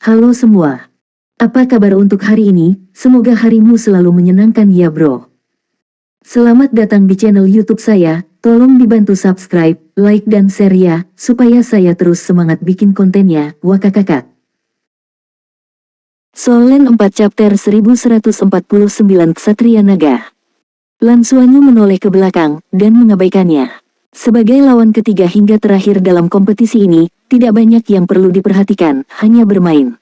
Halo semua. Apa kabar untuk hari ini? Semoga harimu selalu menyenangkan ya bro. Selamat datang di channel YouTube saya. Tolong dibantu subscribe, like dan share ya, supaya saya terus semangat bikin kontennya. Wakakakak. Solen 4 chapter 1149 Ksatria Naga. Lan Xuanyu menoleh ke belakang dan mengabaikannya. Sebagai lawan ketiga hingga terakhir dalam kompetisi ini, tidak banyak yang perlu diperhatikan, hanya bermain.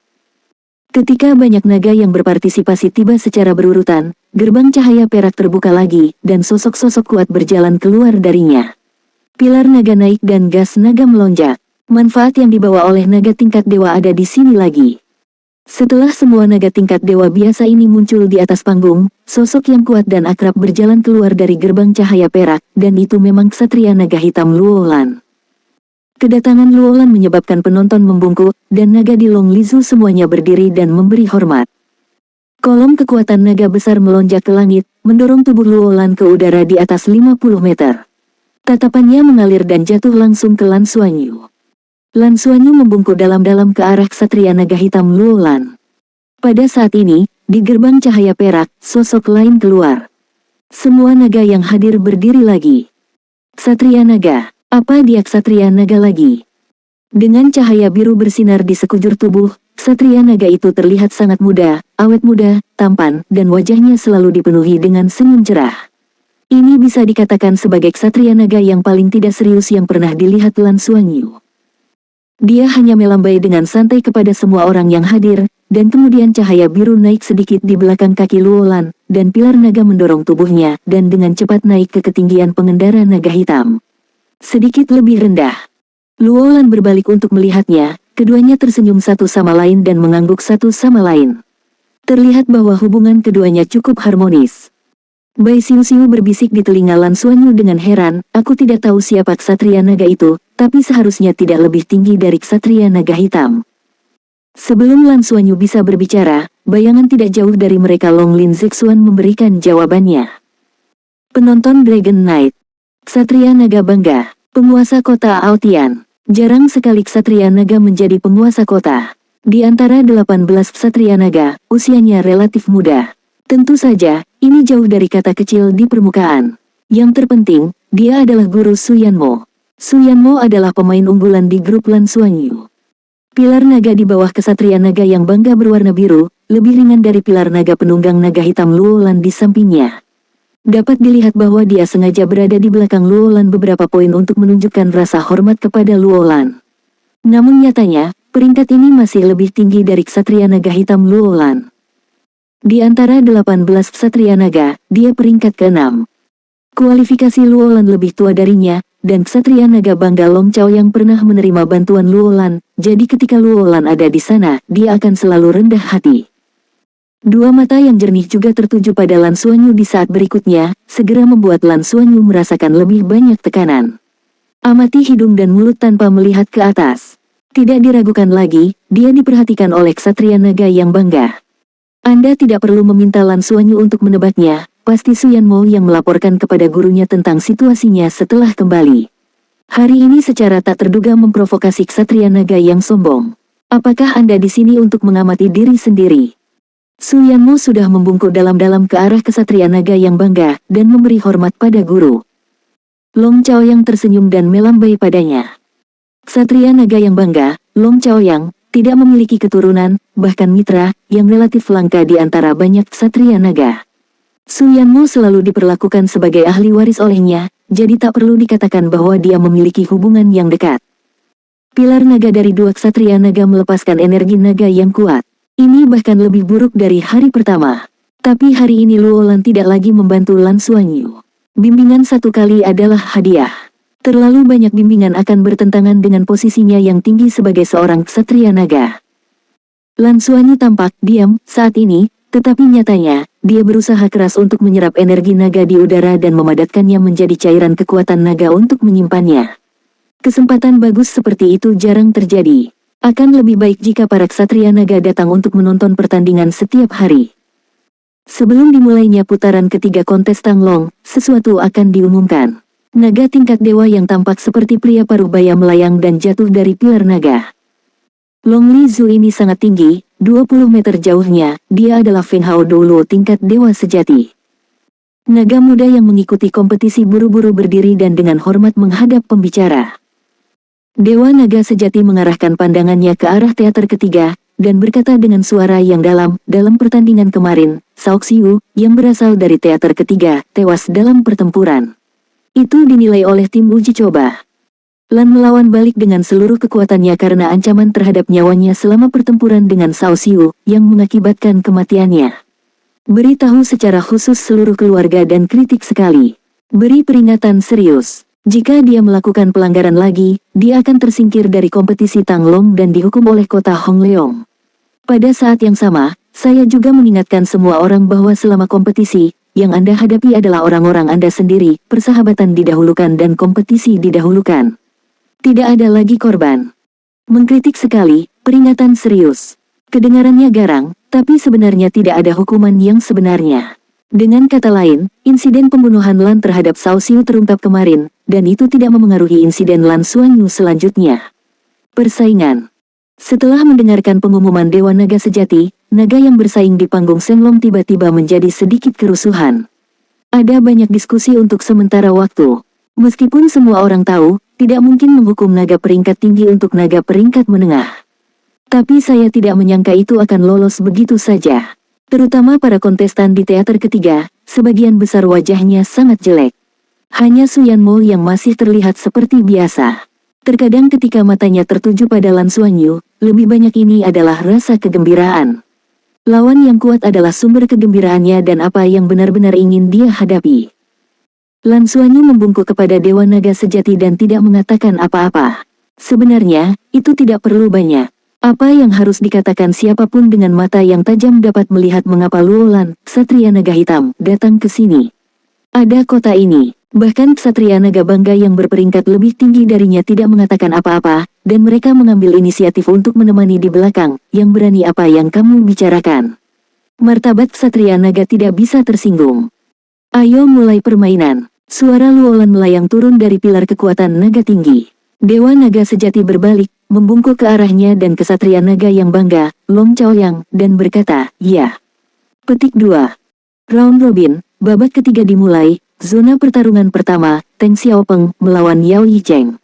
Ketika banyak naga yang berpartisipasi tiba secara berurutan, gerbang cahaya perak terbuka lagi, dan sosok-sosok kuat berjalan keluar darinya. Pilar naga naik dan gas naga melonjak. Manfaat yang dibawa oleh naga tingkat dewa ada di sini lagi. Setelah semua naga tingkat dewa biasa ini muncul di atas panggung, sosok yang kuat dan akrab berjalan keluar dari gerbang cahaya perak, dan itu memang Ksatria Naga Hitam Luolan. Kedatangan Luolan menyebabkan penonton membungkuk, dan naga di Long Lizu semuanya berdiri dan memberi hormat. Kolom kekuatan naga besar melonjak ke langit, mendorong tubuh Luolan ke udara di atas 50 meter. Tatapannya mengalir dan jatuh langsung ke Lan Xuanyu. Lan Xuanyu membungkuk dalam-dalam ke arah Ksatria Naga Hitam Luolan. Pada saat ini, di gerbang cahaya perak, sosok lain keluar. Semua naga yang hadir berdiri lagi. Ksatria Naga. Apa dia Ksatria Naga lagi? Dengan cahaya biru bersinar di sekujur tubuh, Ksatria Naga itu terlihat sangat muda, awet muda, tampan, dan wajahnya selalu dipenuhi dengan senyum cerah. Ini bisa dikatakan sebagai Ksatria Naga yang paling tidak serius yang pernah dilihat Lan Xuanyu. Dia hanya melambai dengan santai kepada semua orang yang hadir, dan kemudian cahaya biru naik sedikit di belakang kaki Luolan, dan pilar naga mendorong tubuhnya, dan dengan cepat naik ke ketinggian pengendara naga hitam. Sedikit lebih rendah. Luolan berbalik untuk melihatnya, keduanya tersenyum satu sama lain dan mengangguk satu sama lain. Terlihat bahwa hubungan keduanya cukup harmonis. Bai Xiu berbisik di telinga Lan Xuanyu dengan heran, aku tidak tahu siapa Ksatria Naga itu, tapi seharusnya tidak lebih tinggi dari Ksatria Naga Hitam. Sebelum Lan Xuanyu bisa berbicara, bayangan tidak jauh dari mereka Long Lin Zexuan memberikan jawabannya. Penonton Dragon Knight. Ksatria Naga Bangga, penguasa kota Aotian. Jarang sekali Ksatria Naga menjadi penguasa kota. Di antara 18 Ksatria Naga, usianya relatif muda. Tentu saja, ini jauh dari kata kecil di permukaan. Yang terpenting, dia adalah guru Su Yanmo. Su Yanmo adalah pemain unggulan di grup Lan Xuanyu. Pilar naga di bawah Ksatria Naga yang bangga berwarna biru, lebih ringan dari pilar naga penunggang naga hitam Luolan di sampingnya. Dapat dilihat bahwa dia sengaja berada di belakang Luolan beberapa poin untuk menunjukkan rasa hormat kepada Luolan. Namun nyatanya, peringkat ini masih lebih tinggi dari Ksatria Naga Hitam Luolan. Di antara 18 Ksatria Naga, dia peringkat ke-6. Kualifikasi Luolan lebih tua darinya, dan Ksatria Naga Bangga Long Chao yang pernah menerima bantuan Luolan, jadi ketika Luolan ada di sana, dia akan selalu rendah hati. Dua mata yang jernih juga tertuju pada Lan Xuanyu di saat berikutnya, segera membuat Lan Xuanyu merasakan lebih banyak tekanan. Amati hidung dan mulut tanpa melihat ke atas. Tidak diragukan lagi, dia diperhatikan oleh Ksatria Naga yang bangga. Anda tidak perlu meminta Lan Xuanyu untuk menebaknya, pasti Su Yanmo yang melaporkan kepada gurunya tentang situasinya setelah kembali. Hari ini secara tak terduga memprovokasi Ksatria Naga yang sombong. Apakah Anda di sini untuk mengamati diri sendiri? Su Yanmo sudah membungkuk dalam-dalam ke arah Ksatria Naga yang bangga, dan memberi hormat pada guru. Long Chaoyang tersenyum dan melambai padanya. Ksatria Naga yang bangga, Long Chaoyang, tidak memiliki keturunan, bahkan mitra, yang relatif langka di antara banyak Ksatria Naga. Su Yanmo selalu diperlakukan sebagai ahli waris olehnya, jadi tak perlu dikatakan bahwa dia memiliki hubungan yang dekat. Pilar naga dari dua Ksatria Naga melepaskan energi naga yang kuat. Ini bahkan lebih buruk dari hari pertama. Tapi hari ini Luolan tidak lagi membantu Lan Xuanyu. Bimbingan satu kali adalah hadiah. Terlalu banyak bimbingan akan bertentangan dengan posisinya yang tinggi sebagai seorang Ksatria Naga. Lan Xuanyu tampak diam saat ini, tetapi nyatanya, dia berusaha keras untuk menyerap energi naga di udara dan memadatkannya menjadi cairan kekuatan naga untuk menyimpannya. Kesempatan bagus seperti itu jarang terjadi. Akan lebih baik jika para Ksatria Naga datang untuk menonton pertandingan setiap hari. Sebelum dimulainya putaran ketiga kontes Tanglong, sesuatu akan diumumkan. Naga tingkat dewa yang tampak seperti pria paruh baya melayang dan jatuh dari pilar naga. Long Li Zhu ini sangat tinggi, 20 meter jauhnya, dia adalah Feng Hao Doulo tingkat dewa sejati. Naga muda yang mengikuti kompetisi buru-buru berdiri dan dengan hormat menghadap pembicara. Dewa naga sejati mengarahkan pandangannya ke arah teater ketiga, dan berkata dengan suara yang dalam pertandingan kemarin, Cao Xiu, yang berasal dari teater ketiga, tewas dalam pertempuran. Itu dinilai oleh tim uji coba. Lan melawan balik dengan seluruh kekuatannya karena ancaman terhadap nyawanya selama pertempuran dengan Cao Xiu, yang mengakibatkan kematiannya. Beritahu secara khusus seluruh keluarga dan kritik sekali. Beri peringatan serius. Jika dia melakukan pelanggaran lagi, dia akan tersingkir dari kompetisi Tanglong dan dihukum oleh kota Hongleong. Pada saat yang sama, saya juga mengingatkan semua orang bahwa selama kompetisi, yang Anda hadapi adalah orang-orang Anda sendiri, persahabatan didahulukan dan kompetisi didahulukan. Tidak ada lagi korban. Mengkritik sekali, peringatan serius. Kedengarannya garang, tapi sebenarnya tidak ada hukuman yang sebenarnya. Dengan kata lain, insiden pembunuhan Lan terhadap Cao Xiu terungkap kemarin, dan itu tidak memengaruhi insiden Lan Xuanyu selanjutnya. Persaingan. Setelah mendengarkan pengumuman Dewa Naga Sejati, naga yang bersaing di panggung Shenlong tiba-tiba menjadi sedikit kerusuhan. Ada banyak diskusi untuk sementara waktu. Meskipun semua orang tahu, tidak mungkin menghukum naga peringkat tinggi untuk naga peringkat menengah. Tapi saya tidak menyangka itu akan lolos begitu saja. Terutama para kontestan di teater ketiga, sebagian besar wajahnya sangat jelek. Hanya Su Yanmo yang masih terlihat seperti biasa. Terkadang ketika matanya tertuju pada Lan Xuanyu, lebih banyak ini adalah rasa kegembiraan. Lawan yang kuat adalah sumber kegembiraannya dan apa yang benar-benar ingin dia hadapi. Lan Xuanyu membungkuk kepada Dewa Naga Sejati dan tidak mengatakan apa-apa. Sebenarnya, itu tidak perlu banyak. Apa yang harus dikatakan siapapun dengan mata yang tajam dapat melihat mengapa Luo Lan, Ksatria Naga Hitam, datang ke sini. Ada kota ini, bahkan Ksatria Naga Bangga yang berperingkat lebih tinggi darinya tidak mengatakan apa-apa, dan mereka mengambil inisiatif untuk menemani di belakang, yang berani apa yang kamu bicarakan. Martabat Ksatria Naga tidak bisa tersinggung. Ayo mulai permainan. Suara Luo Lan melayang turun dari pilar kekuatan naga tinggi. Dewa Naga Sejati berbalik, membungkuk ke arahnya dan Ksatria Naga yang bangga, Long Chaoyang, dan berkata, "Ya." Petik 2. Round Robin, babak ketiga dimulai, zona pertarungan pertama, Teng Xiaopeng melawan Yao Yicheng.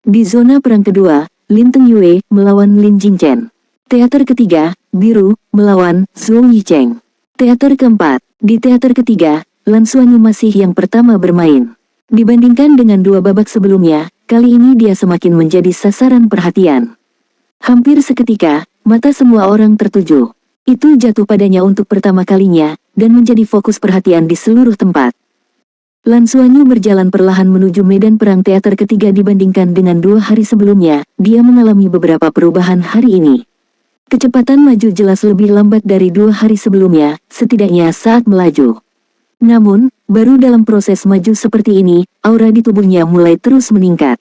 Di zona perang kedua, Lin Tengyue melawan Lin Jingchen. Teater ketiga, Biru, melawan Zhou Yicheng. Teater keempat, di teater ketiga, Lan Xuanyu masih yang pertama bermain. Dibandingkan dengan dua babak sebelumnya, kali ini dia semakin menjadi sasaran perhatian. Hampir seketika, mata semua orang tertuju. Itu jatuh padanya untuk pertama kalinya, dan menjadi fokus perhatian di seluruh tempat. Lan Xuanyu berjalan perlahan menuju medan perang teater ketiga dibandingkan dengan 2 hari sebelumnya, dia mengalami beberapa perubahan hari ini. Kecepatan maju jelas lebih lambat dari 2 hari sebelumnya, setidaknya saat melaju. Namun, baru dalam proses maju seperti ini, aura di tubuhnya mulai terus meningkat.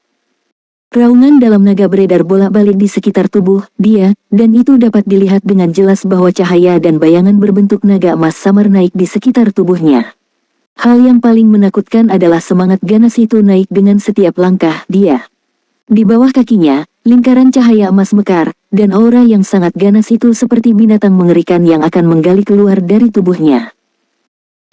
Raungan dalam naga beredar bolak-balik di sekitar tubuh dia, dan itu dapat dilihat dengan jelas bahwa cahaya dan bayangan berbentuk naga emas samar naik di sekitar tubuhnya. Hal yang paling menakutkan adalah semangat ganas itu naik dengan setiap langkah dia. Di bawah kakinya, lingkaran cahaya emas mekar, dan aura yang sangat ganas itu seperti binatang mengerikan yang akan menggali keluar dari tubuhnya.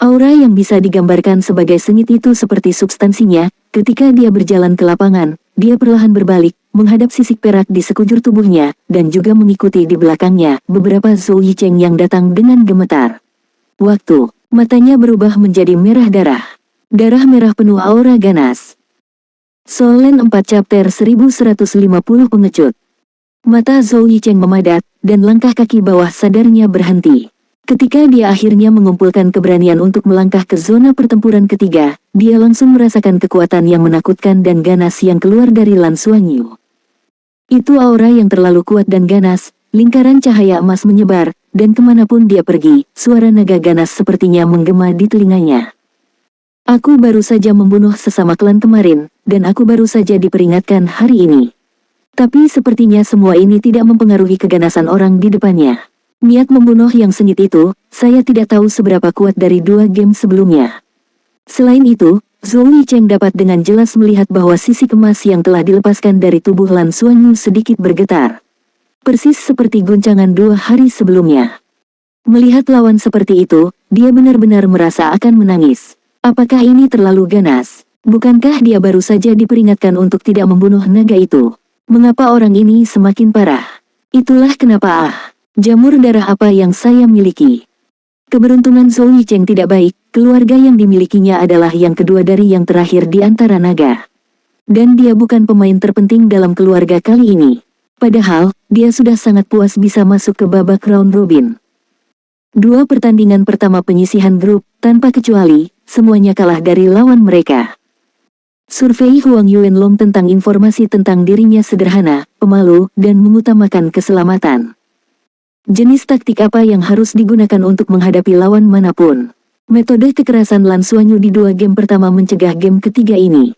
Aura yang bisa digambarkan sebagai sengit itu seperti substansinya, ketika dia berjalan ke lapangan, dia perlahan berbalik, menghadap sisik perak di sekujur tubuhnya, dan juga mengikuti di belakangnya, beberapa Zhou Yicheng yang datang dengan gemetar. Waktu, matanya berubah menjadi merah darah. Darah merah penuh aura ganas. Solen 4 chapter 1150 pengecut. Mata Zhou Yicheng memadat, dan langkah kaki bawah sadarnya berhenti. Ketika dia akhirnya mengumpulkan keberanian untuk melangkah ke zona pertempuran ketiga, dia langsung merasakan kekuatan yang menakutkan dan ganas yang keluar dari Lan Xuanyu. Itu aura yang terlalu kuat dan ganas, lingkaran cahaya emas menyebar, dan kemanapun dia pergi, suara naga ganas sepertinya menggema di telinganya. Aku baru saja membunuh sesama klan kemarin, dan aku baru saja diperingatkan hari ini. Tapi sepertinya semua ini tidak mempengaruhi keganasan orang di depannya. Niat membunuh yang sengit itu, saya tidak tahu seberapa kuat dari 2 game sebelumnya. Selain itu, Zhou Yicheng dapat dengan jelas melihat bahwa sisi emas yang telah dilepaskan dari tubuh Lan Xuanyu sedikit bergetar. Persis seperti guncangan 2 hari sebelumnya. Melihat lawan seperti itu, dia benar-benar merasa akan menangis. Apakah ini terlalu ganas? Bukankah dia baru saja diperingatkan untuk tidak membunuh naga itu? Mengapa orang ini semakin parah? Itulah kenapa jamur darah apa yang saya miliki. Keberuntungan Zhou Yicheng tidak baik, keluarga yang dimilikinya adalah yang kedua dari yang terakhir di antara naga. Dan dia bukan pemain terpenting dalam keluarga kali ini. Padahal, dia sudah sangat puas bisa masuk ke babak round robin. 2 pertandingan pertama penyisihan grup, tanpa kecuali, semuanya kalah dari lawan mereka. Survei Huang Yuanlong tentang informasi tentang dirinya sederhana, pemalu, dan mengutamakan keselamatan. Jenis taktik apa yang harus digunakan untuk menghadapi lawan manapun? Metode kekerasan Lan Xuanyu di 2 game pertama mencegah game ketiga ini.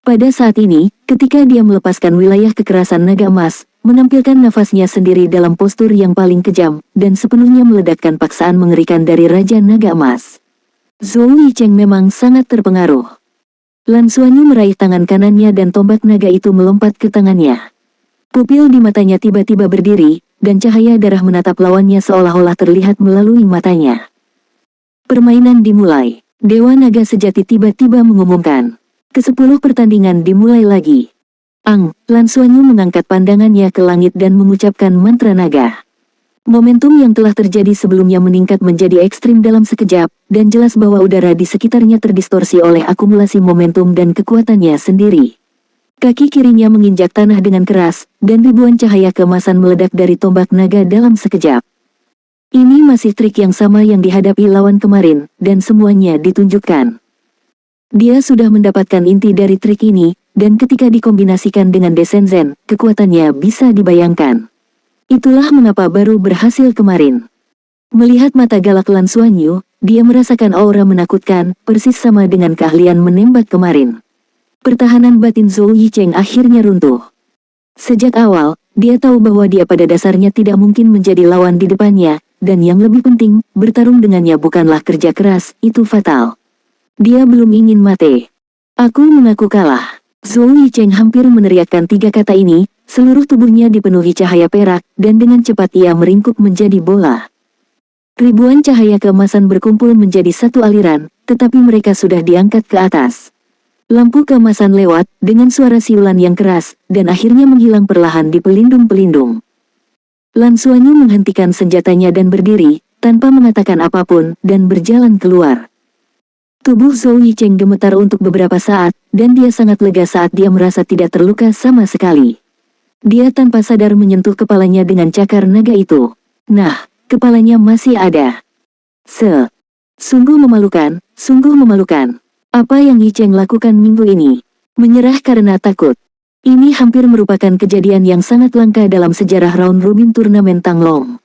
Pada saat ini, ketika dia melepaskan wilayah kekerasan naga emas, menampilkan nafasnya sendiri dalam postur yang paling kejam, dan sepenuhnya meledakkan paksaan mengerikan dari Raja Naga Emas. Zhou Yicheng memang sangat terpengaruh. Lan Xuanyu meraih tangan kanannya dan tombak naga itu melompat ke tangannya. Pupil di matanya tiba-tiba berdiri, dan cahaya darah menatap lawannya seolah-olah terlihat melalui matanya. Permainan dimulai. Dewa Naga Sejati tiba-tiba mengumumkan. Ke-10 pertandingan dimulai lagi. Lan Xuanyu mengangkat pandangannya ke langit dan mengucapkan mantra naga. Momentum yang telah terjadi sebelumnya meningkat menjadi ekstrim dalam sekejap, dan jelas bahwa udara di sekitarnya terdistorsi oleh akumulasi momentum dan kekuatannya sendiri. Kaki kirinya menginjak tanah dengan keras, dan ribuan cahaya keemasan meledak dari tombak naga dalam sekejap. Ini masih trik yang sama yang dihadapi lawan kemarin, dan semuanya ditunjukkan. Dia sudah mendapatkan inti dari trik ini, dan ketika dikombinasikan dengan Desenzen, kekuatannya bisa dibayangkan. Itulah mengapa baru berhasil kemarin. Melihat mata galak Lan Xuanyu, dia merasakan aura menakutkan, persis sama dengan keahlian menembak kemarin. Pertahanan batin Zhou Yicheng akhirnya runtuh. Sejak awal, dia tahu bahwa dia pada dasarnya tidak mungkin menjadi lawan di depannya, dan yang lebih penting, bertarung dengannya bukanlah kerja keras, itu fatal. Dia belum ingin mati. Aku mengaku kalah. Zhou Yicheng hampir meneriakkan 3 kata ini, seluruh tubuhnya dipenuhi cahaya perak, dan dengan cepat ia meringkuk menjadi bola. Ribuan cahaya keemasan berkumpul menjadi satu aliran, tetapi mereka sudah diangkat ke atas. Lampu keemasan lewat, dengan suara siulan yang keras, dan akhirnya menghilang perlahan di pelindung-pelindung. Lan Xuanyu menghentikan senjatanya dan berdiri, tanpa mengatakan apapun, dan berjalan keluar. Tubuh Zhou Yicheng gemetar untuk beberapa saat, dan dia sangat lega saat dia merasa tidak terluka sama sekali. Dia tanpa sadar menyentuh kepalanya dengan cakar naga itu. Nah, kepalanya masih ada. Sungguh memalukan, sungguh memalukan. Apa yang Yicheng lakukan minggu ini? Menyerah karena takut. Ini hampir merupakan kejadian yang sangat langka dalam sejarah round robin turnamen Tanglong.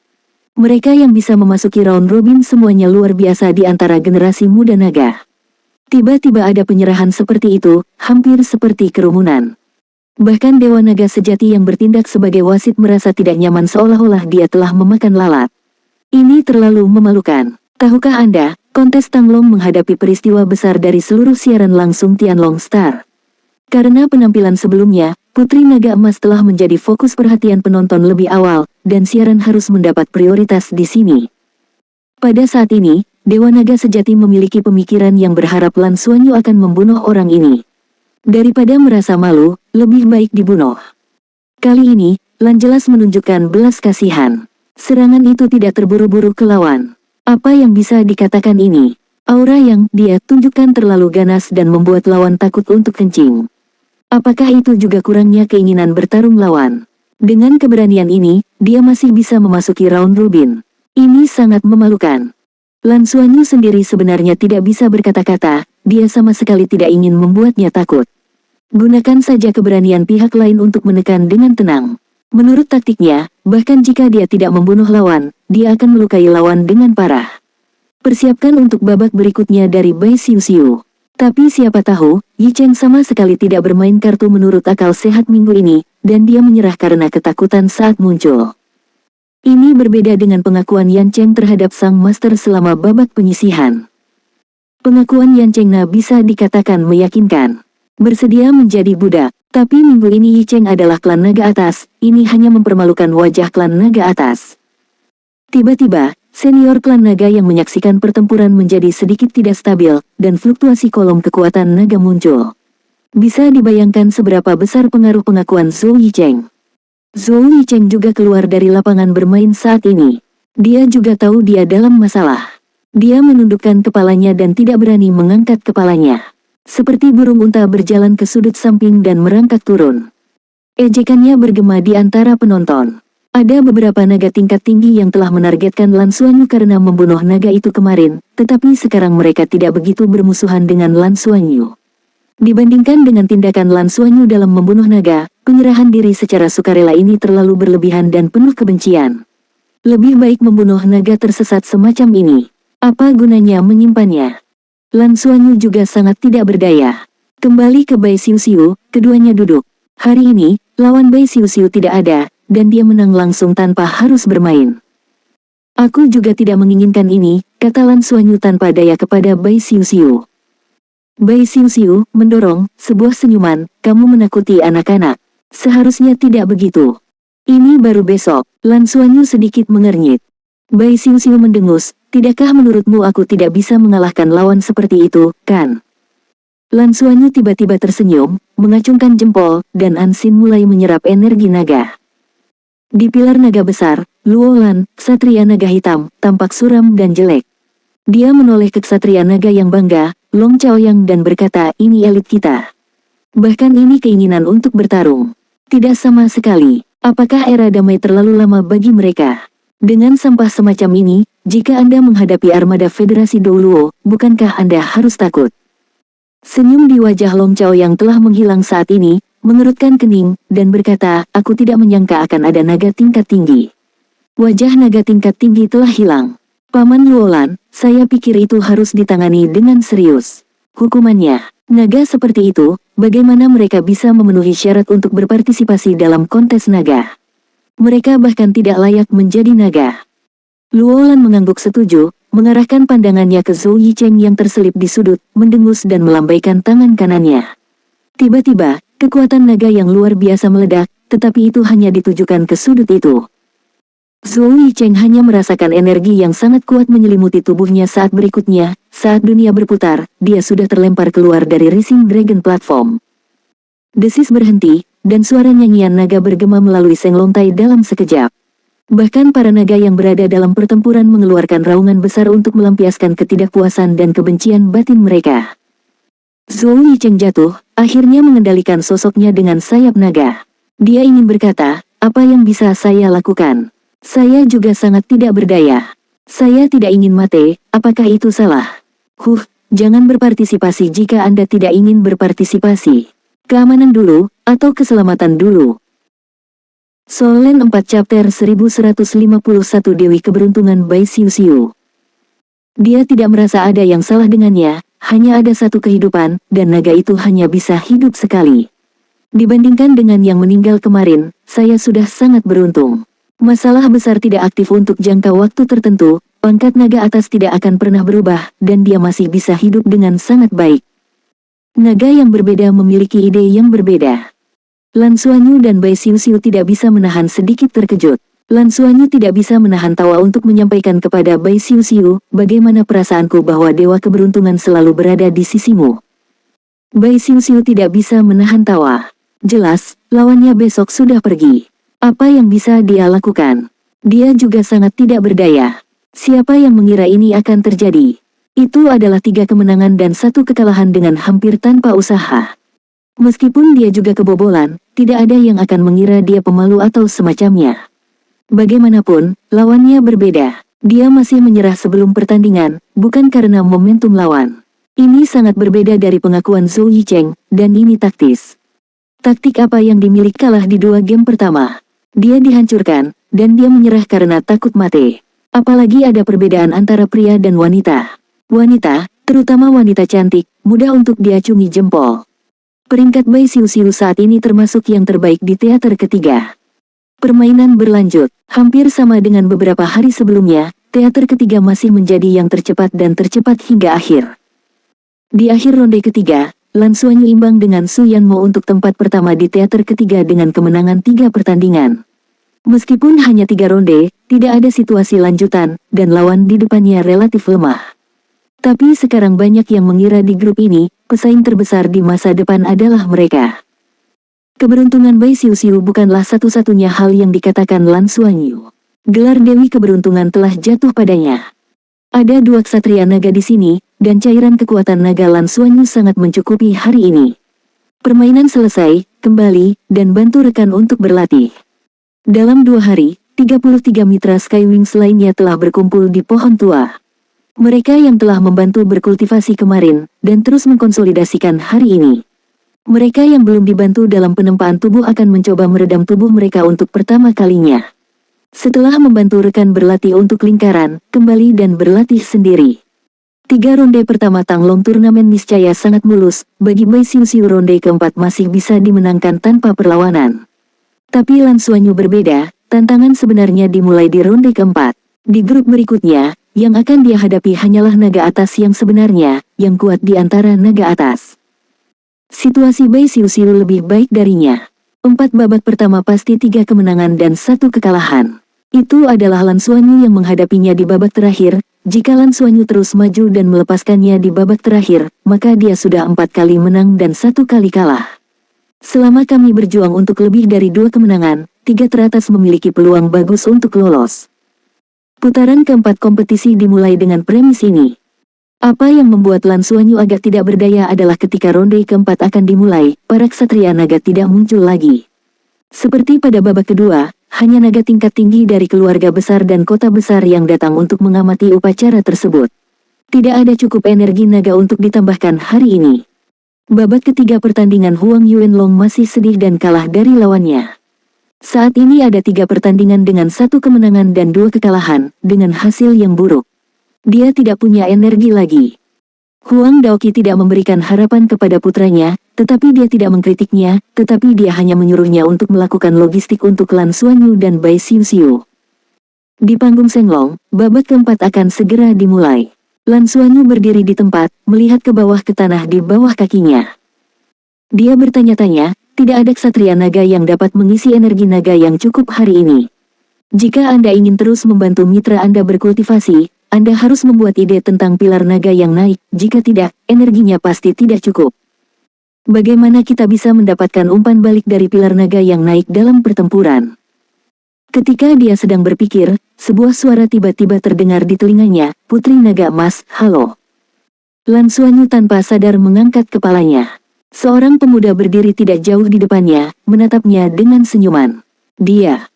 Mereka yang bisa memasuki round robin semuanya luar biasa di antara generasi muda naga. Tiba-tiba ada penyerahan seperti itu, hampir seperti kerumunan. Bahkan Dewa Naga Sejati yang bertindak sebagai wasit merasa tidak nyaman seolah-olah dia telah memakan lalat. Ini terlalu memalukan. Tahukah Anda, kontes Tanglong menghadapi peristiwa besar dari seluruh siaran langsung Tianlong Star. Karena penampilan sebelumnya, Putri Naga Emas telah menjadi fokus perhatian penonton lebih awal, dan siaran harus mendapat prioritas di sini. Pada saat ini, Dewa Naga Sejati memiliki pemikiran yang berharap Lan Xuanyu akan membunuh orang ini. Daripada merasa malu, lebih baik dibunuh. Kali ini, Lan jelas menunjukkan belas kasihan. Serangan itu tidak terburu-buru ke lawan. Apa yang bisa dikatakan ini? Aura yang dia tunjukkan terlalu ganas dan membuat lawan takut untuk kencing. Apakah itu juga kurangnya keinginan bertarung lawan? Dengan keberanian ini, dia masih bisa memasuki round robin. Ini sangat memalukan. Lan Xuanyu sendiri sebenarnya tidak bisa berkata-kata, dia sama sekali tidak ingin membuatnya takut. Gunakan saja keberanian pihak lain untuk menekan dengan tenang. Menurut taktiknya, bahkan jika dia tidak membunuh lawan, dia akan melukai lawan dengan parah. Persiapkan untuk babak berikutnya dari Bai Xiuxiu. Tapi siapa tahu, Yicheng sama sekali tidak bermain kartu menurut akal sehat minggu ini, dan dia menyerah karena ketakutan saat muncul. Ini berbeda dengan pengakuan Yan Cheng terhadap sang master selama babak penyisihan. Pengakuan Yan Cheng bisa dikatakan meyakinkan. Bersedia menjadi budak. Tapi minggu ini Yi Cheng adalah klan naga atas, ini hanya mempermalukan wajah klan naga atas. Tiba-tiba, senior klan naga yang menyaksikan pertempuran menjadi sedikit tidak stabil, dan fluktuasi kolom kekuatan naga muncul. Bisa dibayangkan seberapa besar pengaruh pengakuan Zhou Yicheng. Zhou Yicheng juga keluar dari lapangan bermain saat ini. Dia juga tahu dia dalam masalah. Dia menundukkan kepalanya dan tidak berani mengangkat kepalanya. Seperti burung unta berjalan ke sudut samping dan merangkak turun. Ejekannya bergema di antara penonton. Ada beberapa naga tingkat tinggi yang telah menargetkan Lan Xuanyu karena membunuh naga itu kemarin, tetapi sekarang mereka tidak begitu bermusuhan dengan Lan Xuanyu. Dibandingkan dengan tindakan Lan Xuanyu dalam membunuh naga, penyerahan diri secara sukarela ini terlalu berlebihan dan penuh kebencian. Lebih baik membunuh naga tersesat semacam ini. Apa gunanya menyimpannya? Lan Xuanyu juga sangat tidak berdaya. Kembali ke Bai Xiuxiu, keduanya duduk. Hari ini, lawan Bai Xiuxiu tidak ada, dan dia menang langsung tanpa harus bermain. Aku juga tidak menginginkan ini, kata Lan Xuanyu tanpa daya kepada Bai Xiuxiu. Bai Xiuxiu mendorong sebuah senyuman, kamu menakuti anak-anak. Seharusnya tidak begitu. Ini baru besok, Lan Xuanyu sedikit mengernyit. Bai Xiuxiu mendengus, tidakkah menurutmu aku tidak bisa mengalahkan lawan seperti itu, kan? Lan Xuanyu tiba-tiba tersenyum, mengacungkan jempol, dan Ansin mulai menyerap energi naga. Di pilar naga besar, Luo Lan, ksatria naga hitam, tampak suram dan jelek. Dia menoleh ke ksatria naga yang bangga, Long Chaoyang dan berkata, ini elit kita. Bahkan ini keinginan untuk bertarung. Tidak sama sekali. Apakah era damai terlalu lama bagi mereka? Dengan sampah semacam ini, jika Anda menghadapi armada Federasi Douluo, bukankah Anda harus takut? Senyum di wajah Long Chao yang telah menghilang saat ini, mengerutkan kening, dan berkata, aku tidak menyangka akan ada naga tingkat tinggi. Wajah naga tingkat tinggi telah hilang. Paman Luolan, saya pikir itu harus ditangani dengan serius. Hukumannya, naga seperti itu, bagaimana mereka bisa memenuhi syarat untuk berpartisipasi dalam kontes naga? Mereka bahkan tidak layak menjadi naga. Luolan mengangguk setuju, mengarahkan pandangannya ke Zhou Yicheng yang terselip di sudut, mendengus dan melambaikan tangan kanannya. Tiba-tiba, kekuatan naga yang luar biasa meledak, tetapi itu hanya ditujukan ke sudut itu. Zhou Yicheng hanya merasakan energi yang sangat kuat menyelimuti tubuhnya saat berikutnya, saat dunia berputar, dia sudah terlempar keluar dari Rising Dragon Platform. Desis berhenti, dan suara nyanyian naga bergema melalui senglontai dalam sekejap. Bahkan para naga yang berada dalam pertempuran mengeluarkan raungan besar untuk melampiaskan ketidakpuasan dan kebencian batin mereka. Zhou Yicheng jatuh, akhirnya mengendalikan sosoknya dengan sayap naga. Dia ingin berkata, apa yang bisa saya lakukan? Saya juga sangat tidak berdaya. Saya tidak ingin mati, apakah itu salah? Jangan berpartisipasi jika Anda tidak ingin berpartisipasi. Keamanan dulu, atau keselamatan dulu. Solen 4 Chapter 1151 Dewi Keberuntungan Bai Xiuxiu. Dia tidak merasa ada yang salah dengannya, hanya ada satu kehidupan, dan naga itu hanya bisa hidup sekali. Dibandingkan dengan yang meninggal kemarin, saya sudah sangat beruntung. Masalah besar tidak aktif untuk jangka waktu tertentu, pangkat naga atas tidak akan pernah berubah, dan dia masih bisa hidup dengan sangat baik. Naga yang berbeda memiliki ide yang berbeda. Lan Xuanyu dan Bai Xiuxiu tidak bisa menahan sedikit terkejut. Lan Xuanyu tidak bisa menahan tawa untuk menyampaikan kepada Bai Xiuxiu, bagaimana perasaanku bahwa dewa keberuntungan selalu berada di sisimu. Bai Xiuxiu tidak bisa menahan tawa. Jelas, lawannya besok sudah pergi. Apa yang bisa dia lakukan? Dia juga sangat tidak berdaya. Siapa yang mengira ini akan terjadi? Itu adalah 3 kemenangan dan 1 kekalahan dengan hampir tanpa usaha. Meskipun dia juga kebobolan, tidak ada yang akan mengira dia pemalu atau semacamnya. Bagaimanapun, lawannya berbeda. Dia masih menyerah sebelum pertandingan, bukan karena momentum lawan. Ini sangat berbeda dari pengakuan Zhou Yicheng, dan ini taktis. Taktik apa yang dimiliki kalah di 2 game pertama? Dia dihancurkan, dan dia menyerah karena takut mati. Apalagi ada perbedaan antara pria dan wanita. Wanita, terutama wanita cantik, mudah untuk diacungi jempol. Peringkat Bai Xiuxiu saat ini termasuk yang terbaik di teater ketiga. Permainan berlanjut, hampir sama dengan beberapa hari sebelumnya, teater ketiga masih menjadi yang tercepat dan tercepat hingga akhir. Di akhir ronde ketiga, Lan Xuanyu imbang dengan Su Yanmo untuk tempat pertama di teater ketiga dengan kemenangan 3 pertandingan. Meskipun hanya 3 ronde, tidak ada situasi lanjutan, dan lawan di depannya relatif lemah. Tapi sekarang banyak yang mengira di grup ini, pesaing terbesar di masa depan adalah mereka. Keberuntungan Bai Xiuxiu bukanlah satu-satunya hal yang dikatakan Lan Xuanyu. Gelar Dewi Keberuntungan telah jatuh padanya. Ada 2 ksatria naga di sini, dan cairan kekuatan naga Lan Xuanyu sangat mencukupi hari ini. Permainan selesai, kembali, dan bantu rekan untuk berlatih. Dalam 2 hari, 33 mitra Skywings lainnya telah berkumpul di pohon tua. Mereka yang telah membantu berkultivasi kemarin, dan terus mengkonsolidasikan hari ini. Mereka yang belum dibantu dalam penempaan tubuh akan mencoba meredam tubuh mereka untuk pertama kalinya. Setelah membantu rekan berlatih untuk lingkaran, kembali dan berlatih sendiri. 3 ronde pertama Tanglong turnamen niscaya sangat mulus, bagi Bai Xiuxiu ronde keempat masih bisa dimenangkan tanpa perlawanan. Tapi Lan Xuanyu berbeda, tantangan sebenarnya dimulai di ronde keempat. Di grup berikutnya, yang akan dia hadapi hanyalah naga atas yang sebenarnya, yang kuat di antara naga atas. Situasi Bai Xiuxiu lebih baik darinya. 4 babak pertama pasti 3 kemenangan dan 1 kekalahan. Itu adalah Lan Xuanyu yang menghadapinya di babak terakhir. Jika Lan Xuanyu terus maju dan melepaskannya di babak terakhir, maka dia sudah 4 kali menang dan 1 kali kalah. Selama kami berjuang untuk lebih dari 2 kemenangan, 3 teratas memiliki peluang bagus untuk lolos. Putaran keempat kompetisi dimulai dengan premis ini. Apa yang membuat Lan Xuanyu agak tidak berdaya adalah ketika ronde keempat akan dimulai, para ksatria naga tidak muncul lagi. Seperti pada babak kedua, hanya naga tingkat tinggi dari keluarga besar dan kota besar yang datang untuk mengamati upacara tersebut. Tidak ada cukup energi naga untuk ditambahkan hari ini. Babak ketiga pertandingan Huang Yuanlong masih sedih dan kalah dari lawannya. Saat ini ada 3 pertandingan dengan 1 kemenangan dan 2 kekalahan, dengan hasil yang buruk. Dia tidak punya energi lagi. Huang Daoqi tidak memberikan harapan kepada putranya, tetapi dia tidak mengkritiknya, tetapi dia hanya menyuruhnya untuk melakukan logistik untuk Lan Xuanyu dan Bai Xiuxiu. Di panggung Shenglong, babak keempat akan segera dimulai. Lan Xuanyu berdiri di tempat, melihat ke bawah ke tanah di bawah kakinya. Dia bertanya-tanya, tidak ada ksatria naga yang dapat mengisi energi naga yang cukup hari ini. Jika Anda ingin terus membantu mitra Anda berkultivasi, Anda harus membuat ide tentang pilar naga yang naik, jika tidak, energinya pasti tidak cukup. Bagaimana kita bisa mendapatkan umpan balik dari pilar naga yang naik dalam pertempuran? Ketika dia sedang berpikir, sebuah suara tiba-tiba terdengar di telinganya, Putri Naga Emas, halo. Lan Xuanyu tanpa sadar mengangkat kepalanya. Seorang pemuda berdiri tidak jauh di depannya, menatapnya dengan senyuman. Dia.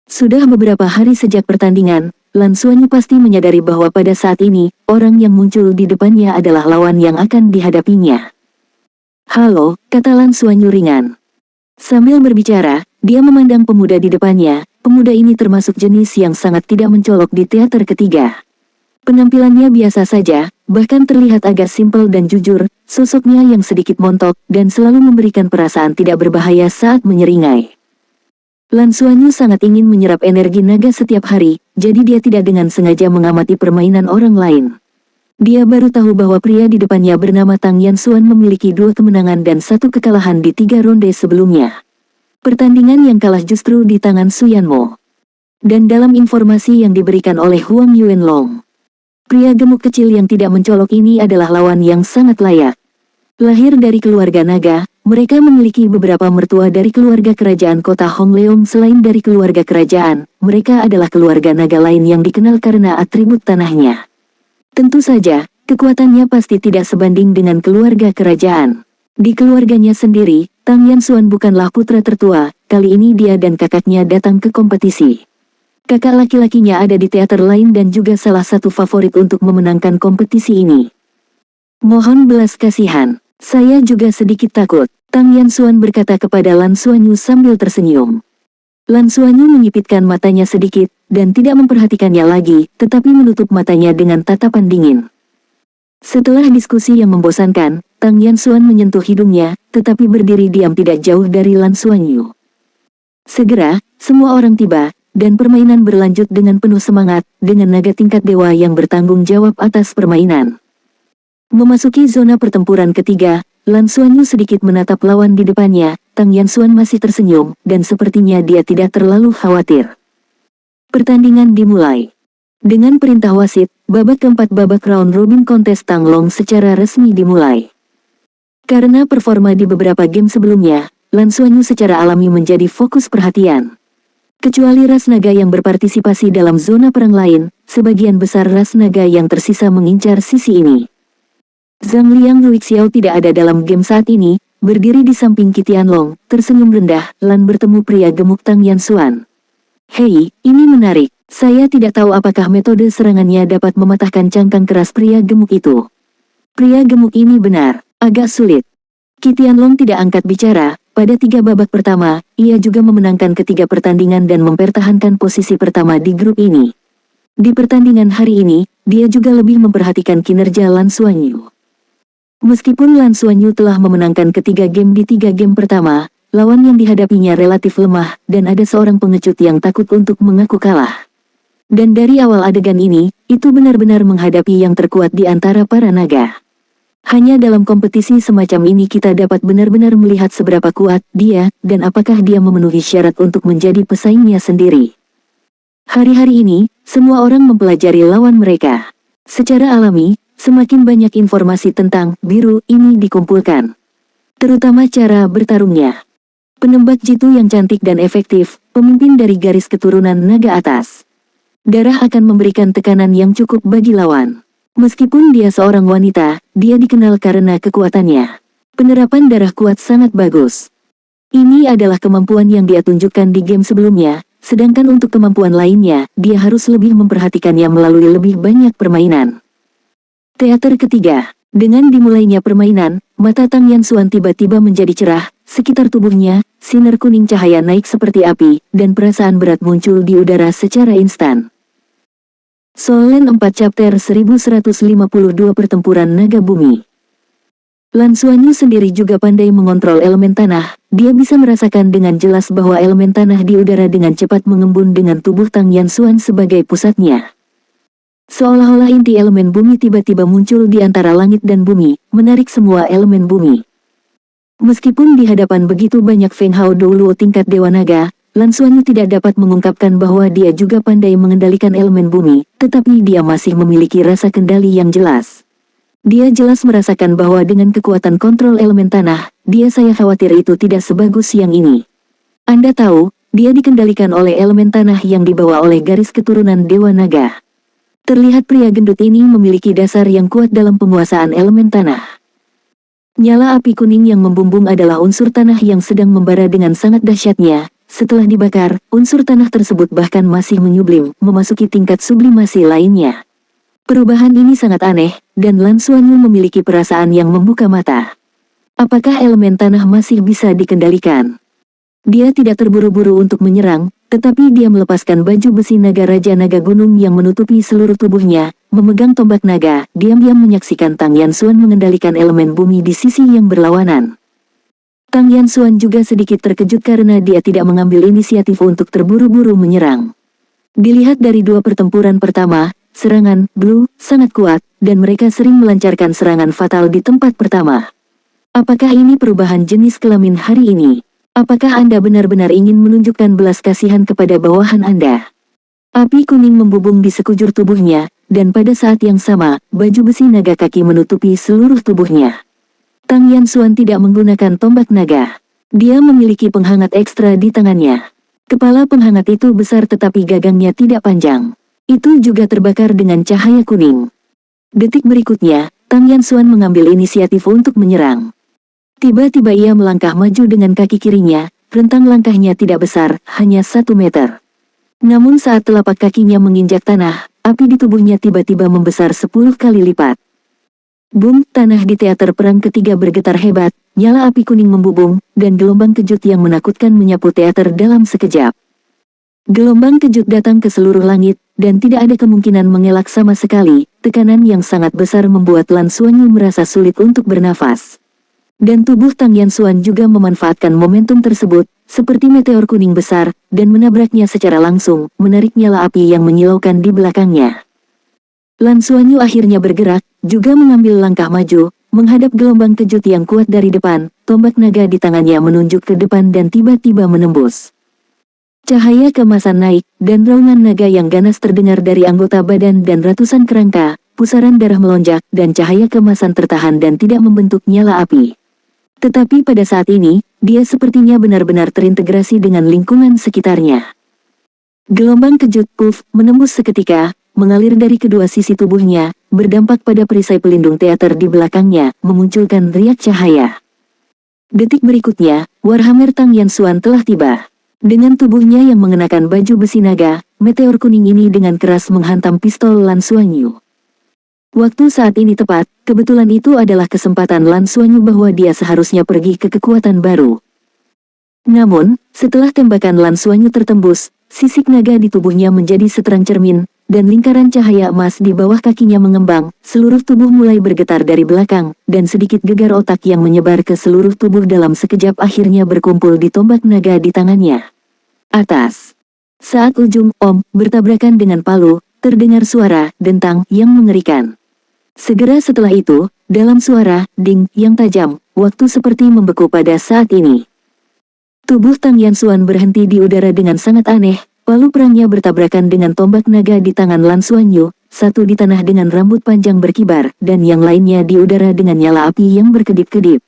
Sudah beberapa hari sejak pertandingan, Lan Xuanyu pasti menyadari bahwa pada saat ini, orang yang muncul di depannya adalah lawan yang akan dihadapinya. Halo, kata Lan Xuanyu ringan. Sambil berbicara, dia memandang pemuda di depannya. Pemuda ini termasuk jenis yang sangat tidak mencolok di teater ketiga. Penampilannya biasa saja, bahkan terlihat agak simpel dan jujur, sosoknya yang sedikit montok, dan selalu memberikan perasaan tidak berbahaya saat menyeringai. Lan Xuanyu sangat ingin menyerap energi naga setiap hari, jadi dia tidak dengan sengaja mengamati permainan orang lain. Dia baru tahu bahwa pria di depannya bernama Tang Yanxuan memiliki 2 kemenangan dan 1 kekalahan di 3 ronde sebelumnya. Pertandingan yang kalah justru di tangan Su Yanmo. Dan dalam informasi yang diberikan oleh Huang Yuanlong, pria gemuk kecil yang tidak mencolok ini adalah lawan yang sangat layak. Lahir dari keluarga naga, mereka memiliki beberapa mertua dari keluarga kerajaan kota Hongleong. Selain dari keluarga kerajaan, mereka adalah keluarga naga lain yang dikenal karena atribut tanahnya. Tentu saja, kekuatannya pasti tidak sebanding dengan keluarga kerajaan. Di keluarganya sendiri, Tang Yanxuan bukanlah putra tertua, kali ini dia dan kakaknya datang ke kompetisi. Kakak laki-lakinya ada di teater lain dan juga salah satu favorit untuk memenangkan kompetisi ini. Mohon belas kasihan, saya juga sedikit takut, Tang Yanxuan berkata kepada Lan Xuanyu sambil tersenyum. Lan Xuanyu menyipitkan matanya sedikit, dan tidak memperhatikannya lagi, tetapi menutup matanya dengan tatapan dingin. Setelah diskusi yang membosankan, Tang Yanxuan menyentuh hidungnya, tetapi berdiri diam tidak jauh dari Lan Xuanyu. Segera, semua orang tiba, dan permainan berlanjut dengan penuh semangat, dengan naga tingkat dewa yang bertanggung jawab atas permainan. Memasuki zona pertempuran ketiga, Lan Xuanyu sedikit menatap lawan di depannya. Tang Yanxuan masih tersenyum, dan sepertinya dia tidak terlalu khawatir. Pertandingan dimulai. Dengan perintah wasit, babak keempat babak round robin kontes Tang Long secara resmi dimulai. Karena performa di beberapa game sebelumnya, Lan Xuanyu secara alami menjadi fokus perhatian. Kecuali ras naga yang berpartisipasi dalam zona perang lain, sebagian besar ras naga yang tersisa mengincar sisi ini. Zhang Liang Ruixiao tidak ada dalam game saat ini, berdiri di samping Qitianlong, tersenyum rendah, lan bertemu pria gemuk Tang Yanxuan. Hei, ini menarik. Saya tidak tahu apakah metode serangannya dapat mematahkan cangkang keras pria gemuk itu. Pria gemuk ini benar, agak sulit. Qitianlong tidak angkat bicara. Pada 3 babak pertama, ia juga memenangkan ketiga pertandingan dan mempertahankan posisi pertama di grup ini. Di pertandingan hari ini, dia juga lebih memperhatikan kinerja Lan Xuanyu. Meskipun Lan Xuanyu telah memenangkan ketiga game di 3 game pertama, lawan yang dihadapinya relatif lemah, dan ada seorang pengecut yang takut untuk mengaku kalah. Dan dari awal adegan ini, itu benar-benar menghadapi yang terkuat di antara para naga. Hanya dalam kompetisi semacam ini kita dapat benar-benar melihat seberapa kuat dia, dan apakah dia memenuhi syarat untuk menjadi pesaingnya sendiri. Hari-hari ini, semua orang mempelajari lawan mereka. Secara alami, semakin banyak informasi tentang biru ini dikumpulkan. Terutama cara bertarungnya. Penembak jitu yang cantik dan efektif, pemimpin dari garis keturunan naga atas. Darah akan memberikan tekanan yang cukup bagi lawan. Meskipun dia seorang wanita, dia dikenal karena kekuatannya. Penerapan darah kuat sangat bagus. Ini adalah kemampuan yang dia tunjukkan di game sebelumnya, sedangkan untuk kemampuan lainnya, dia harus lebih memperhatikannya melalui lebih banyak permainan. Teater ketiga. Dengan dimulainya permainan, mata Tang Yanxuan tiba-tiba menjadi cerah, sekitar tubuhnya, sinar kuning cahaya naik seperti api, dan perasaan berat muncul di udara secara instan. Soul Land 4 Chapter 1152 Pertempuran Naga Bumi. Lan Xuanyu sendiri juga pandai mengontrol elemen tanah, dia bisa merasakan dengan jelas bahwa elemen tanah di udara dengan cepat mengembun dengan tubuh Tang Yanxuan sebagai pusatnya. Seolah-olah inti elemen bumi tiba-tiba muncul di antara langit dan bumi, menarik semua elemen bumi. Meskipun di hadapan begitu banyak Feng Hao Douluo tingkat Dewa Naga, Lan Xuanyu tidak dapat mengungkapkan bahwa dia juga pandai mengendalikan elemen bumi, tetapi dia masih memiliki rasa kendali yang jelas. Dia jelas merasakan bahwa dengan kekuatan kontrol elemen tanah, saya khawatir itu tidak sebagus yang ini. Anda tahu, dia dikendalikan oleh elemen tanah yang dibawa oleh garis keturunan Dewa Naga. Terlihat pria gendut ini memiliki dasar yang kuat dalam penguasaan elemen tanah. Nyala api kuning yang membumbung adalah unsur tanah yang sedang membara dengan sangat dahsyatnya. Setelah dibakar, unsur tanah tersebut bahkan masih menyublim, memasuki tingkat sublimasi lainnya. Perubahan ini sangat aneh, dan Lan Xuanyu memiliki perasaan yang membuka mata. Apakah elemen tanah masih bisa dikendalikan? Dia tidak terburu-buru untuk menyerang, tetapi dia melepaskan baju besi naga Raja Naga Gunung yang menutupi seluruh tubuhnya, memegang tombak naga, diam-diam menyaksikan Tang Yanxuan mengendalikan elemen bumi di sisi yang berlawanan. Tang Yanxuan juga sedikit terkejut karena dia tidak mengambil inisiatif untuk terburu-buru menyerang. Dilihat dari 2 pertempuran pertama, serangan Blue sangat kuat, dan mereka sering melancarkan serangan fatal di tempat pertama. Apakah ini perubahan jenis kelamin hari ini? Apakah Anda benar-benar ingin menunjukkan belas kasihan kepada bawahan Anda? Api kuning membubung di sekujur tubuhnya, dan pada saat yang sama, baju besi naga kaki menutupi seluruh tubuhnya. Tang Yanxuan tidak menggunakan tombak naga. Dia memiliki penghangat ekstra di tangannya. Kepala penghangat itu besar tetapi gagangnya tidak panjang. Itu juga terbakar dengan cahaya kuning. Detik berikutnya, Tang Yanxuan mengambil inisiatif untuk menyerang. Tiba-tiba ia melangkah maju dengan kaki kirinya, rentang langkahnya tidak besar, hanya 1 meter. Namun saat telapak kakinya menginjak tanah, api di tubuhnya tiba-tiba membesar 10 kali lipat. Boom, tanah di teater perang ketiga bergetar hebat, nyala api kuning membubung, dan gelombang kejut yang menakutkan menyapu teater dalam sekejap. Gelombang kejut datang ke seluruh langit, dan tidak ada kemungkinan mengelak sama sekali, tekanan yang sangat besar membuat Lan Xuanyu merasa sulit untuk bernafas. Dan tubuh Tang Yanxuan juga memanfaatkan momentum tersebut, seperti meteor kuning besar, dan menabraknya secara langsung, menarik nyala api yang menyilaukan di belakangnya. Lan Xuanyu akhirnya bergerak, juga mengambil langkah maju, menghadap gelombang kejut yang kuat dari depan, tombak naga di tangannya menunjuk ke depan dan tiba-tiba menembus. Cahaya keemasan naik, dan raungan naga yang ganas terdengar dari anggota badan dan ratusan kerangka, pusaran darah melonjak, dan cahaya keemasan tertahan dan tidak membentuk nyala api. Tetapi pada saat ini, dia sepertinya benar-benar terintegrasi dengan lingkungan sekitarnya. Gelombang kejut puff menembus seketika, mengalir dari kedua sisi tubuhnya, berdampak pada perisai pelindung teater di belakangnya, memunculkan riak cahaya. Detik berikutnya, Warhammer Tang Yanxuan telah tiba. Dengan tubuhnya yang mengenakan baju besi naga, meteor kuning ini dengan keras menghantam pistol Lan Xuanyu. Waktu saat ini tepat, kebetulan itu adalah kesempatan Lan Xuanyu bahwa dia seharusnya pergi ke kekuatan baru. Namun, setelah tembakan Lan Xuanyu tertembus, sisik naga di tubuhnya menjadi seterang cermin, dan lingkaran cahaya emas di bawah kakinya mengembang, seluruh tubuh mulai bergetar dari belakang, dan sedikit gegar otak yang menyebar ke seluruh tubuh dalam sekejap akhirnya berkumpul di tombak naga di tangannya. Atas. Saat ujung Om bertabrakan dengan palu, terdengar suara dentang yang mengerikan. Segera setelah itu, dalam suara ding yang tajam, waktu seperti membeku pada saat ini. Tubuh Tang Yanxuan berhenti di udara dengan sangat aneh, palu perangnya bertabrakan dengan tombak naga di tangan Lan Xuanyu, satu di tanah dengan rambut panjang berkibar, dan yang lainnya di udara dengan nyala api yang berkedip-kedip.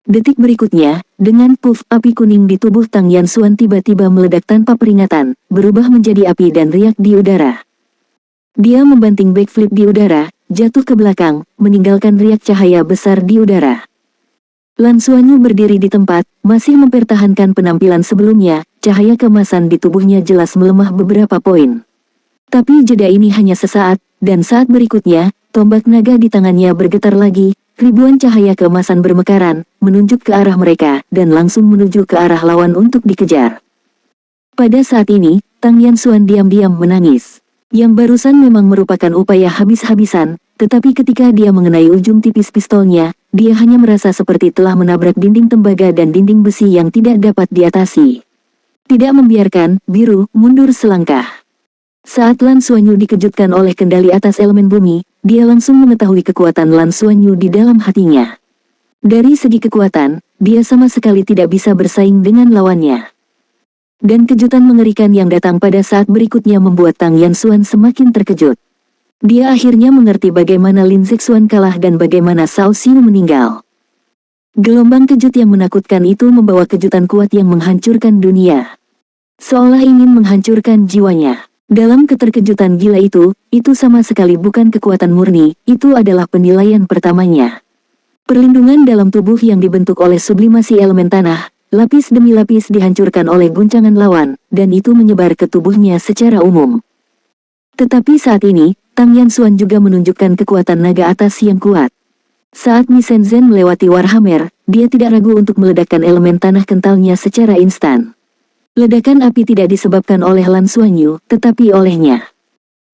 Detik berikutnya, dengan puff api kuning di tubuh Tang Yanxuan tiba-tiba meledak tanpa peringatan, berubah menjadi api dan riak di udara. Dia membanting backflip di udara, jatuh ke belakang, meninggalkan riak cahaya besar di udara. Lan Xuanyu berdiri di tempat, masih mempertahankan penampilan sebelumnya, cahaya keemasan di tubuhnya jelas melemah beberapa poin. Tapi jeda ini hanya sesaat, dan saat berikutnya, tombak naga di tangannya bergetar lagi, ribuan cahaya keemasan bermekaran, menunjuk ke arah mereka, dan langsung menuju ke arah lawan untuk dikejar. Pada saat ini, Tang Yanxuan diam-diam menangis. Yang barusan memang merupakan upaya habis-habisan, tetapi ketika dia mengenai ujung tipis pistolnya, dia hanya merasa seperti telah menabrak dinding tembaga dan dinding besi yang tidak dapat diatasi. Tidak membiarkan, biru, mundur selangkah. Saat Lan Xuanyu dikejutkan oleh kendali atas elemen bumi, dia langsung mengetahui kekuatan Lan Xuanyu di dalam hatinya. Dari segi kekuatan, dia sama sekali tidak bisa bersaing dengan lawannya. Dan kejutan mengerikan yang datang pada saat berikutnya membuat Tang Yanxuan semakin terkejut. Dia akhirnya mengerti bagaimana Lin Zexuan kalah dan bagaimana Cao Xiu meninggal. Gelombang kejut yang menakutkan itu membawa kejutan kuat yang menghancurkan dunia. Seolah ingin menghancurkan jiwanya. Dalam keterkejutan gila itu sama sekali bukan kekuatan murni, itu adalah penilaian pertamanya. Perlindungan dalam tubuh yang dibentuk oleh sublimasi elemen tanah, lapis demi lapis dihancurkan oleh guncangan lawan, dan itu menyebar ke tubuhnya secara umum. Tetapi saat ini, Tang Yanxuan juga menunjukkan kekuatan naga atas yang kuat. Saat Mi Shenzhen melewati Warhammer, dia tidak ragu untuk meledakkan elemen tanah kentalnya secara instan. Ledakan api tidak disebabkan oleh Lan Xuanyu, tetapi olehnya.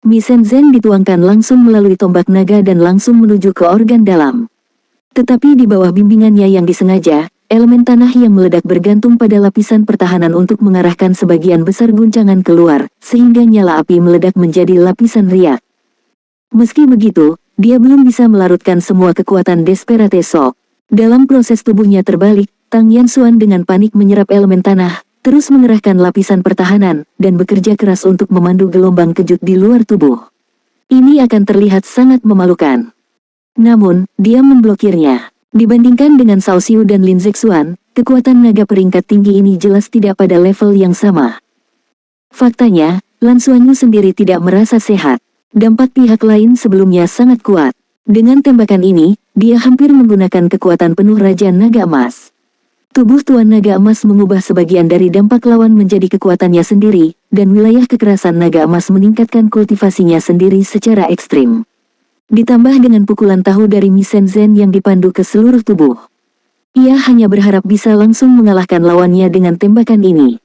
Mi Shenzhen dituangkan langsung melalui tombak naga dan langsung menuju ke organ dalam. Tetapi di bawah bimbingannya yang disengaja, elemen tanah yang meledak bergantung pada lapisan pertahanan untuk mengarahkan sebagian besar guncangan keluar, sehingga nyala api meledak menjadi lapisan riak. Meski begitu, dia belum bisa melarutkan semua kekuatan Desperate Shock. Dalam proses tubuhnya terbalik, Tang Yanxuan dengan panik menyerap elemen tanah, terus mengerahkan lapisan pertahanan, dan bekerja keras untuk memandu gelombang kejut di luar tubuh. Ini akan terlihat sangat memalukan. Namun, dia memblokirnya. Dibandingkan dengan Cao Xiu dan Lin Zexuan, kekuatan naga peringkat tinggi ini jelas tidak pada level yang sama. Faktanya, Lan Xuanyu sendiri tidak merasa sehat. Dampak pihak lain sebelumnya sangat kuat. Dengan tembakan ini, dia hampir menggunakan kekuatan penuh Raja Naga Emas. Tubuh Tuan Naga Emas mengubah sebagian dari dampak lawan menjadi kekuatannya sendiri, dan wilayah kekerasan Naga Emas meningkatkan kultivasinya sendiri secara ekstrim. Ditambah dengan pukulan tahu dari Mi Shenzhen yang dipandu ke seluruh tubuh. Ia hanya berharap bisa langsung mengalahkan lawannya dengan tembakan ini.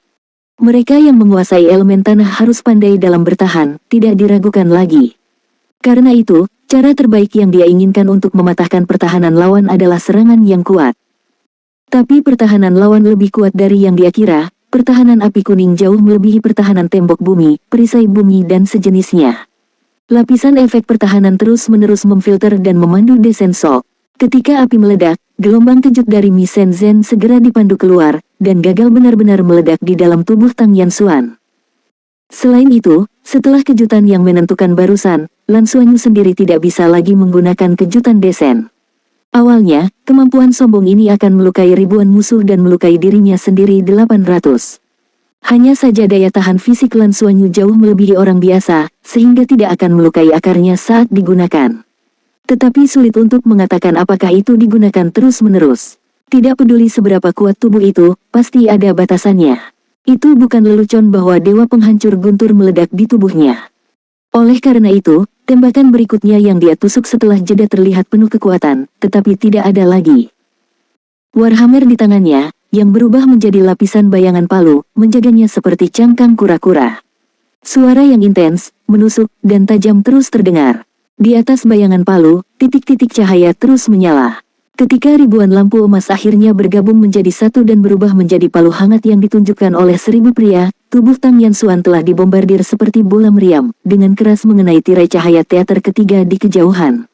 Mereka yang menguasai elemen tanah harus pandai dalam bertahan, tidak diragukan lagi. Karena itu, cara terbaik yang dia inginkan untuk mematahkan pertahanan lawan adalah serangan yang kuat. Tapi pertahanan lawan lebih kuat dari yang dia kira, pertahanan api kuning jauh melebihi pertahanan tembok bumi, perisai bumi dan sejenisnya. Lapisan efek pertahanan terus-menerus memfilter dan memandu descent shock. Ketika api meledak, gelombang kejut dari Mi Shenzhen segera dipandu keluar, dan gagal benar-benar meledak di dalam tubuh Tang Yanxuan. Selain itu, setelah kejutan yang menentukan barusan, Lan Xuanyu sendiri tidak bisa lagi menggunakan kejutan desen. Awalnya, kemampuan sombong ini akan melukai ribuan musuh dan melukai dirinya sendiri 800. Hanya saja daya tahan fisik Lan Xuanyu jauh melebihi orang biasa, sehingga tidak akan melukai akarnya saat digunakan. Tetapi sulit untuk mengatakan apakah itu digunakan terus-menerus. Tidak peduli seberapa kuat tubuh itu, pasti ada batasannya. Itu bukan lelucon bahwa dewa penghancur guntur meledak di tubuhnya. Oleh karena itu, tembakan berikutnya yang dia tusuk setelah jeda terlihat penuh kekuatan, tetapi tidak ada lagi. Warhammer di tangannya, yang berubah menjadi lapisan bayangan palu, menjaganya seperti cangkang kura-kura. Suara yang intens, menusuk, dan tajam terus terdengar. Di atas bayangan palu, titik-titik cahaya terus menyala. Ketika ribuan lampu emas akhirnya bergabung menjadi satu dan berubah menjadi palu hangat yang ditunjukkan oleh 1000 pria, tubuh Tang Yanxuan telah dibombardir seperti bola meriam, dengan keras mengenai tirai cahaya teater ketiga di kejauhan.